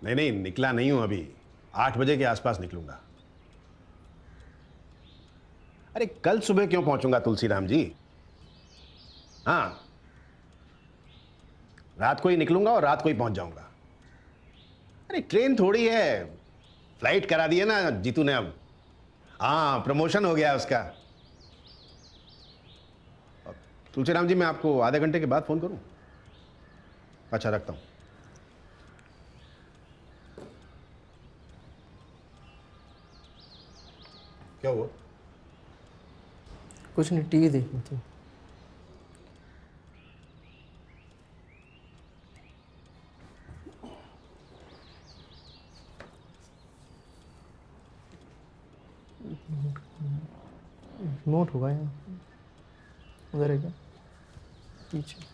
नहीं नहीं, निकला नहीं हूं अभी। 8 बजे के आसपास निकलूंगा। अरे कल सुबह क्यों पहुंचूंगा तुलसीराम जी? हाँ, रात को ही निकलूंगा और रात को ही पहुंच जाऊंगा। अरे ट्रेन थोड़ी है, फ्लाइट करा दी है ना जीतू ने अब। हाँ, प्रमोशन हो गया उसका। तुलसीराम जी, मैं आपको आधे घंटे के बाद फोन करूं? अच्छा, रखता हूं। क्या हुआ? कुछ नहीं, टीवी देख रही थी। नोट होगा यहाँ, उधर है क्या? पीछे।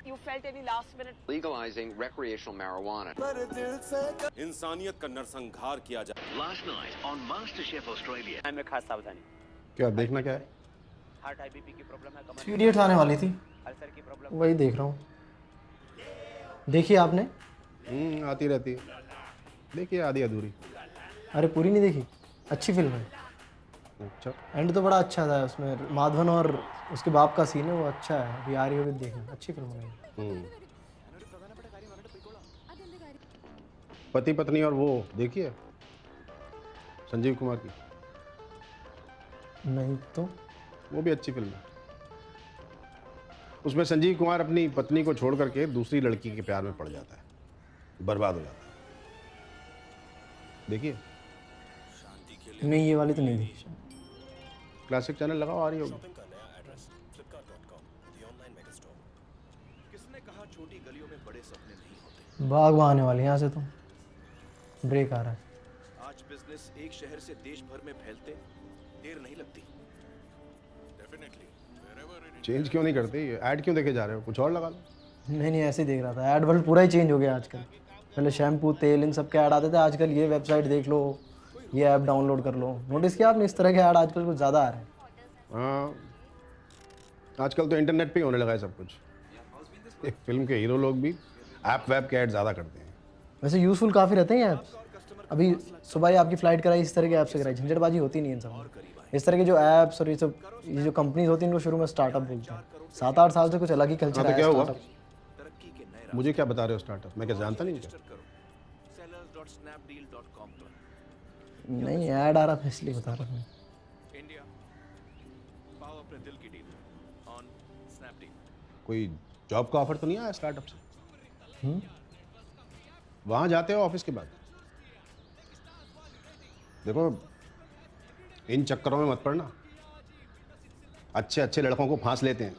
You felt any last minute legalizing recreational marijuana. इंसानियत का नरसंहार किया जाए। Last night on MasterChef Australia. में खास सावधानी। क्या देखना क्या है? हार्ट हाई बीपी की प्रॉब्लम है, कमर इडियट आने वाली थी, अल्सर की प्रॉब्लम। वही देख रहा हूँ। देखी आपने? आती रहती है, देखिए आधी अधूरी। अरे पूरी नहीं देखी? अच्छी फिल्म है। अच्छा, एंड तो बड़ा अच्छा था, उसमें माधवन और उसके बाप का सीन है, वो अच्छा है। अभी आ रही होगी देखना, अच्छी फिल्म है। पति पत्नी और वो देखिए, संजीव कुमार की। नहीं तो वो भी अच्छी फिल्म है। उसमें संजीव कुमार अपनी पत्नी को छोड़ करके दूसरी लड़की के प्यार में पड़ जाता है, बर्बाद हो जाता है। देखिए। नहीं, ये वाली तो नहीं देखी। क्लासिक चैनल लगाओ, आ रही होगी। किसने कहा छोटी गलियों में बड़े सपने नहीं होते? भाग आने वाली यहाँ से, तो ब्रेक आ रहा है। आज बिजनेस एक शहर से देश भर में फैलते देर नहीं लगती। चेंज क्यों नहीं करते? ऐड क्यों देखे जा रहे हो? कुछ और लगा लो। नहीं नहीं, ऐसे ही देख रहा था। ऐड वर्ल्ड पूरा ही चेंज हो गया आजकल। पहले शैम्पू, तेल, इन सब के ऐड आते थे, आजकल ये वेबसाइट देख लो, ये ऐप डाउनलोड कर लो। नोटिस किया आपने, इस तरह के ऐड आजकल कुछ ज़्यादा आ रहे हैं। हाँ, आजकल तो इंटरनेट पे ही होने लगा है सब कुछ। ये फिल्म के हीरो लोग भी ऐप वैप के ऐड ज़्यादा करते हैं। वैसे यूज़फुल काफ़ी रहते हैं ऐप्स। अभी सुबह ही आपकी फ़्लाइट कराई, इस तरह के ऐप से कराई, झंझटबाजी होती नहीं है इन सब में। इस तरह के जो ऐप्स और ये जो कंपनीज होती हैं, इनको शुरू में स्टार्टअप बोलते हैं। 7-8 साल से कुछ अलग ही कल्चर तो है। क्या हुआ? तरक्की के नए मुझे क्या बता रहे हो स्टार्टअप? मैं क्या जानता नहीं? रजिस्टर करो sellers.snapdeal.com पर। नहीं, ऐड आ रहा था इसलिए बता रहा हूँ। इंडिया पाओ अपने दिल की डील ऑन स्नैपडील। कोई जॉब का ऑफर तो नहीं आया स्टार्टअप से? वहाँ जाते हो ऑफिस के बाद? देखो, इन चक्करों में मत पड़ना। अच्छे अच्छे लड़कों को फांस लेते हैं,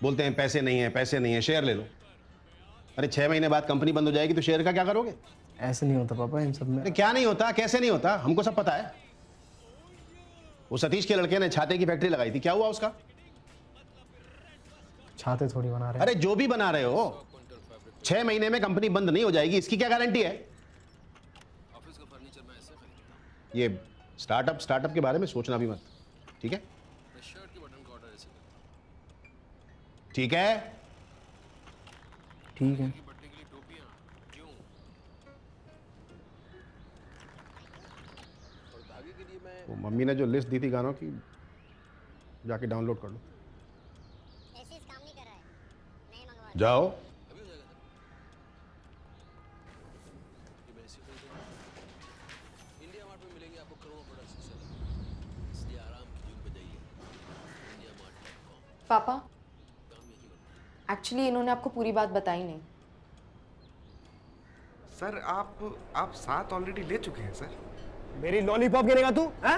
बोलते हैं पैसे नहीं है, पैसे नहीं है, शेयर ले लो। अरे 6 महीने बाद कंपनी बंद हो जाएगी तो शेयर का क्या करोगे? ऐसे नहीं होता पापा इन सब में। अरे क्या नहीं होता, कैसे नहीं होता? हमको सब पता है। वो सतीश के लड़के ने छाते की फैक्ट्री लगाई थी, क्या हुआ उसका? छाते थोड़ी बना रहे हैं। अरे जो भी बना रहे हो, 6 महीने में कंपनी बंद नहीं हो जाएगी, इसकी क्या गारंटी है? ये स्टार्टअप के बारे में सोचना भी मत, ठीक है? ठीक है? ठीक है। वो मम्मी ने जो लिस्ट दी थी गानों की, जाके डाउनलोड कर लो। काम नहीं कर रहा है, नहीं मंगवा। जाओ। पापा, एक्चुअली इन्होंने आपको पूरी बात बताई नहीं। सर आप साथ ऑलरेडी ले चुके हैं सर। मेरी लॉलीपॉप गिरेगा तू? हैं?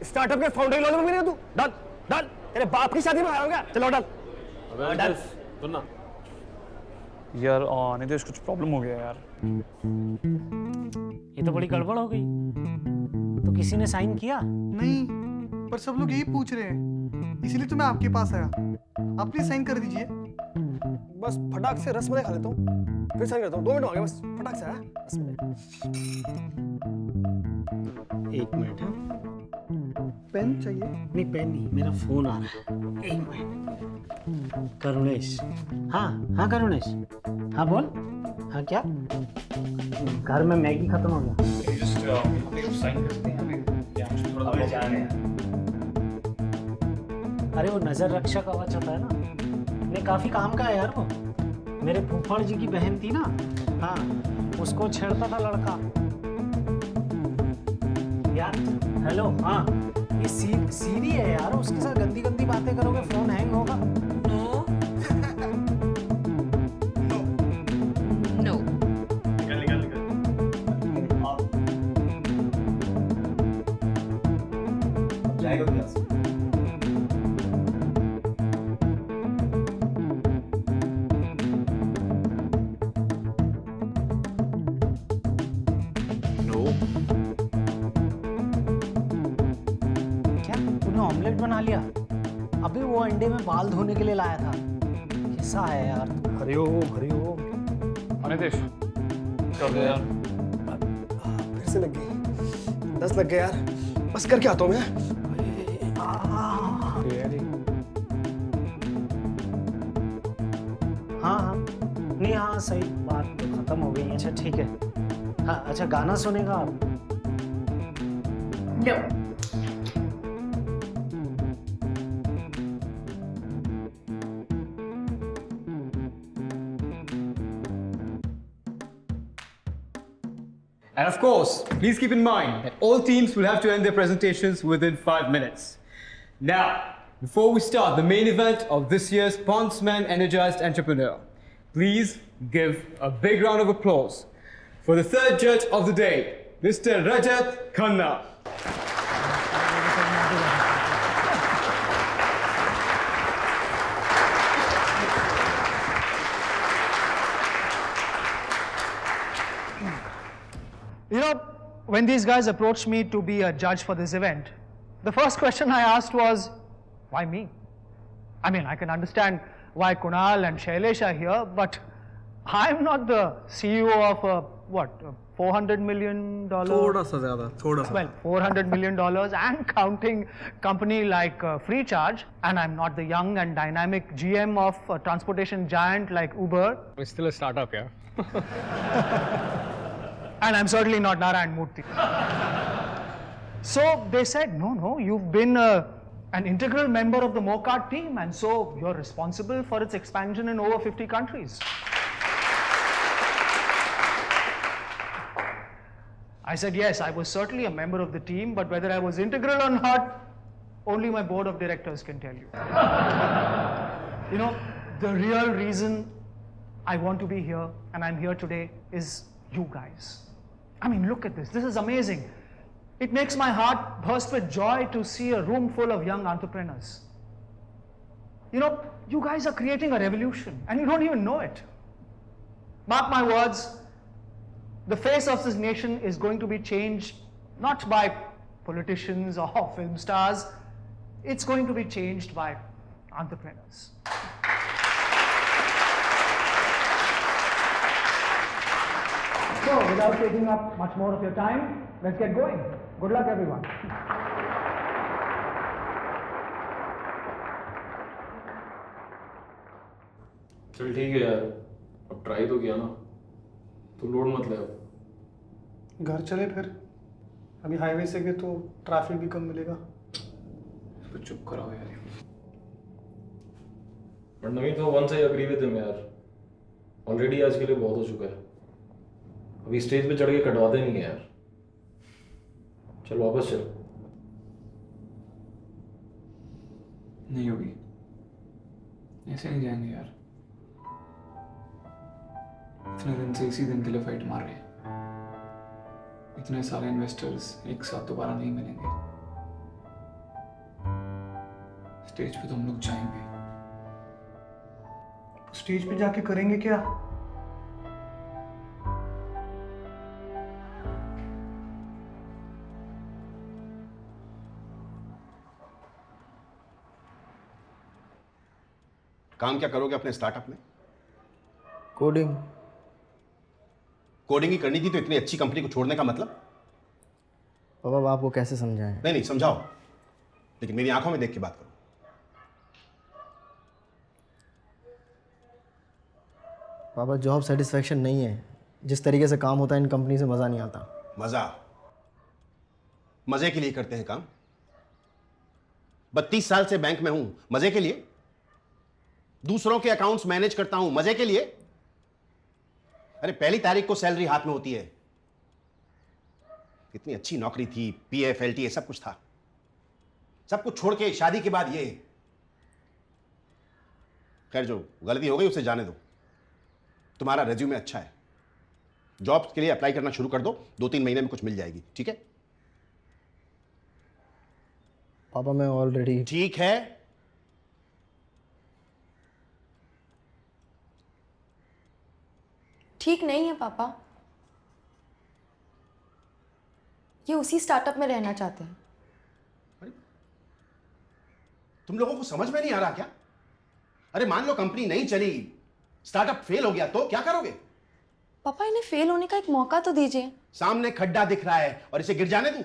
स्टार्टअप के फाउंडर की लॉलीपॉप गिरेगा तू? डाल डाल, तेरे बाप की शादी में आया होगा। चलो डाल डाल। सुनना यार, नितेश कुछ प्रॉब्लम हो गया यार। ये तो बड़ी गड़बड़ हो गई। तो किसी ने साइन किया? नहीं, पर सब लोग यही पूछ रहे हैं, इसीलिए तो मैं आपके पास आया। आप प्लीज साइन कर दीजिए। बस फटाक से रसमलाई खा लेता हूँ, फिर साइन करता हूँ। 2 मिनट हो गए बस, फटाक से। 1 मिनट है। पेन चाहिए? नहीं पेन नहीं, मेरा फोन आ रहा है। एक मिनट। करुणेश। हाँ करुणेश। हाँ बोल। हाँ क्या? घर में मैगी खत्म हो गया। अरे वो नजर रक्षक कवच होता है ना, नहीं काफी काम का है यार वो। मेरे फूफड़ जी की बहन थी ना, हाँ उसको छेड़ता था लड़का यार। हेलो हाँ, ये सीरी है यार, उसके साथ गंदी गंदी बातें करोगे फोन हैंग होगा। क्या तूने ऑमलेट बना लिया? अभी वो अंडे में बाल धोने के लिए लाया था। कैसा है यार? हरिओम हरिओम। अनितेश कर दे यार। फिर से लग गई। 10 लग गए यार। बस करके आता हूँ मैं। हाँ नहीं हाँ सही बात तो खत्म हो गई है। अच्छा ठीक है। हाँ अच्छा गाना सुनेगा आप? And of course, please keep in mind that all teams will have to end their presentations within 5 minutes. Now, before we start the main event of this year's Pondsman Energized Entrepreneur, please give a big round of applause for the third judge of the day, Mr. Rajat Khanna. You know, when these guys approached me to be a judge for this event, the first question I asked was, why me? I mean, I can understand why Kunal and Shailesh are here, but I'm not the CEO of a, $400 million? थोड़ा सा ज़्यादा, थोड़ा सा. Well, $400 million and counting company like FreeCharge, and I'm not the young and dynamic GM of a transportation giant like Uber. It's still a startup, yeah. And I'm certainly not Narayan Murthy. So they said, no, you've been an integral member of the MoCart team, and so you're responsible for its expansion in over 50 countries. I said, yes, I was certainly a member of the team, but whether I was integral or not, only my board of directors can tell you. You know, the real reason I want to be here, and I'm here today, is you guys. I mean, look at this. This is amazing. It makes my heart burst with joy to see a room full of young entrepreneurs. You know, you guys are creating a revolution, and you don't even know it. Mark my words, the face of this nation is going to be changed not by politicians or film stars. It's going to be changed by entrepreneurs. So, without taking up much more of your time, let's get going. Good luck, everyone. चल ठीक है यार, अब try तो किया ना, तो load मत ले अब। घर चले फिर, अभी हाईवे से गए तो ट्रैफिक भी कम मिलेगा। तो चुप कराओ यार। बट नहीं तो one side agree with him यार, ऑलरेडी आज के लिए बहुत हो चुका है। अभी स्टेज पे चढ़ के कटवाते नहीं है यार। चल वापस चल। नहीं होगी, ऐसे नहीं जाएंगे यार। इतने दिन से इसी दिन के लिए फाइट मार रहे हैं। इतने सारे इन्वेस्टर्स एक साथ दोबारा नहीं मिलेंगे। स्टेज पे तो हम लोग जाएंगे। स्टेज पे जाके करेंगे क्या? काम क्या करोगे अपने स्टार्टअप में? कोडिंग। कोडिंग ही करनी थी तो इतनी अच्छी कंपनी को छोड़ने का मतलब? पापा आपको कैसे समझाएं? नहीं समझाओ। लेकिन मेरी आंखों में देख के बात करो। पापा जॉब सेटिस्फेक्शन नहीं है, जिस तरीके से काम होता है इन कंपनी से मज़ा नहीं आता। मजे के लिए करते हैं काम? 32 साल से बैंक में हूं, मजे के लिए? दूसरों के अकाउंट्स मैनेज करता हूं, मजे के लिए? अरे पहली तारीख को सैलरी हाथ में होती है। कितनी अच्छी नौकरी थी, पीएफ एलटीए सब कुछ था, सब कुछ छोड़ के शादी के बाद ये। खैर जो गलती हो गई उसे जाने दो। तुम्हारा रेज्यूमे अच्छा है, जॉब के लिए अप्लाई करना शुरू कर दो, 2-3 महीने में कुछ मिल जाएगी, ठीक है? पापा मैं ऑलरेडी। ठीक है। ठीक नहीं है पापा, ये उसी स्टार्टअप में रहना चाहते हैं। तुम लोगों को समझ में नहीं आ रहा क्या? अरे मान लो कंपनी नहीं चली, स्टार्टअप फेल हो गया तो क्या करोगे? पापा इन्हें फेल होने का एक मौका तो दीजिए। सामने खड्डा दिख रहा है और इसे गिर जाने दूं?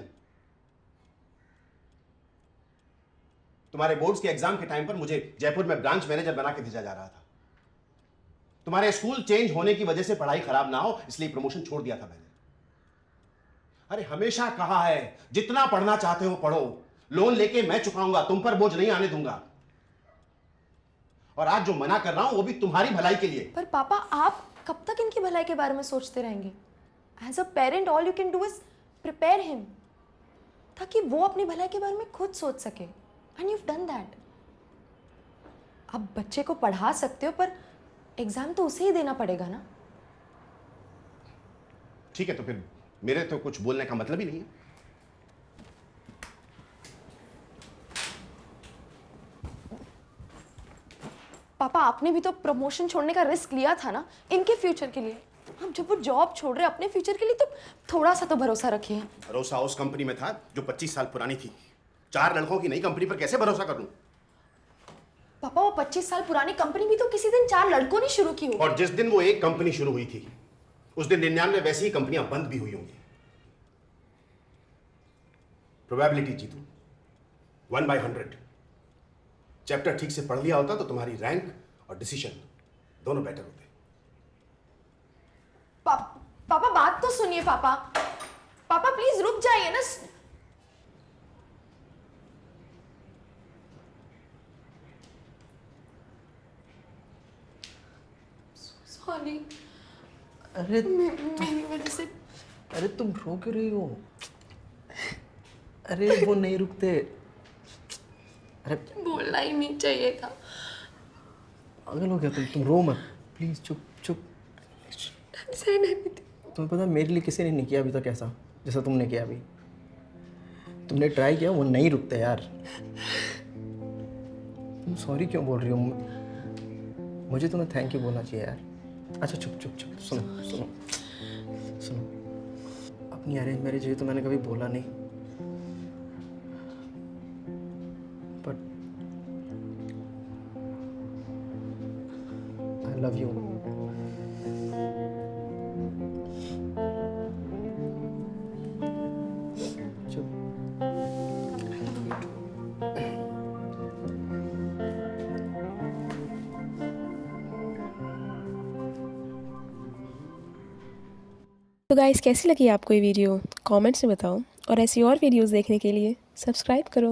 तुम्हारे बोर्ड्स के एग्जाम के टाइम पर मुझे जयपुर में ब्रांच मैनेजर बना के भेजा जा रहा था। तुम्हारे स्कूल चेंज होने की वजह से पढ़ाई खराब ना हो इसलिए प्रमोशन छोड़ दिया था मैंने। अरे हमेशा कहा है जितना पढ़ना चाहते हो पढ़ो, लोन लेके मैं चुकाऊंगा, तुम पर बोझ नहीं आने दूंगा। और आज जो मना कर रहा हूं वो भी तुम्हारी भलाई के लिए। पर पापा आप कब तक इनकी भलाई के बारे में सोचते रहेंगे? As a parent all you can do is prepare him, ताकि वो अपनी भलाई के बारे में खुद सोच सके। And you have done that. आप बच्चे को पढ़ा सकते हो पर एग्जाम तो उसे ही देना पड़ेगा ना। ठीक है, तो फिर मेरे तो कुछ बोलने का मतलब ही नहीं है। पापा आपने भी तो प्रमोशन छोड़ने का रिस्क लिया था ना, इनके फ्यूचर के लिए। अब जब वो जॉब छोड़ रहे अपने फ्यूचर के लिए तो थोड़ा सा तो भरोसा रखिए। भरोसा उस कंपनी में था जो 25 साल पुरानी थी। 4 लड़कों की नई कंपनी पर कैसे भरोसा कर लूं? पापा वो 25 साल पुरानी कंपनी भी तो किसी दिन 4 लड़कों ने शुरू की हो। और जिस दिन वो एक कंपनी शुरू हुई थी उस दिन 99 वैसी ही कंपनियां बंद भी हुई होंगी। प्रोबेबिलिटी जीतू 1/100। चैप्टर ठीक से पढ़ लिया होता तो तुम्हारी रैंक और डिसीजन दोनों बेटर होते। पापा बात तो सुनिए। पापा प्लीज रुक जाइए ना। सॉरी। अरे मेरी वजह से। अरे तुम रो क्यों रही हो? अरे वो नहीं रुकते। अरे बोलना ही नहीं चाहिए था। पागल हो गया तुम रो मत प्लीज। चुप। तुम्हें पता है मेरे लिए किसी ने नहीं किया अभी तक ऐसा जैसा तुमने किया अभी। तुमने ट्राई किया, वो नहीं रुकते यार। तुम सॉरी क्यों बोल रही हो? मुझे तुम्हें थैंक यू बोलना चाहिए यार। अच्छा चुप। सुनो अपनी अरेंज मैरिज हुई तो मैंने कभी बोला नहीं, बट आई लव यू। तो गाइस कैसी लगी आपको ये वीडियो? कमेंट्स में बताओ और ऐसी और वीडियोस देखने के लिए सब्सक्राइब करो।